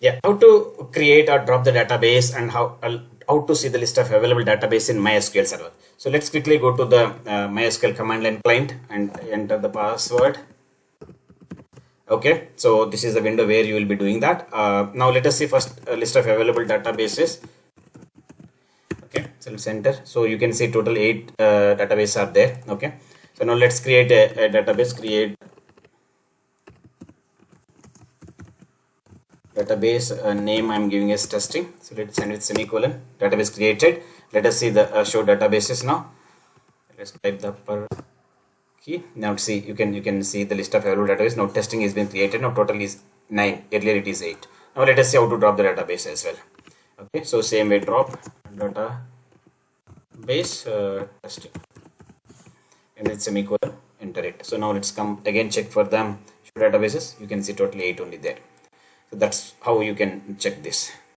Yeah, how to create or drop the database and how to see the list of available database in MySQL server. So let's quickly go to the MySQL command line client and enter the password. Okay, so this is the window where you will be doing that. Now let us see first a list of available databases. Okay, so let's enter. So you can see total 8 databases are there. Okay, so now let's create a database. Create database name I'm giving as testing. So let's send with semicolon. Database created. Let us see the show databases now. Let's type the per key. Now see you can see the list of available database. Now testing is being created. Now total is 9. Earlier it is 8. Now let us see how to drop the database as well. Okay, so same way drop database testing and then semicolon, enter it. So now let's come again check for them show databases. You can see totally 8 only there. So that's how you can check this.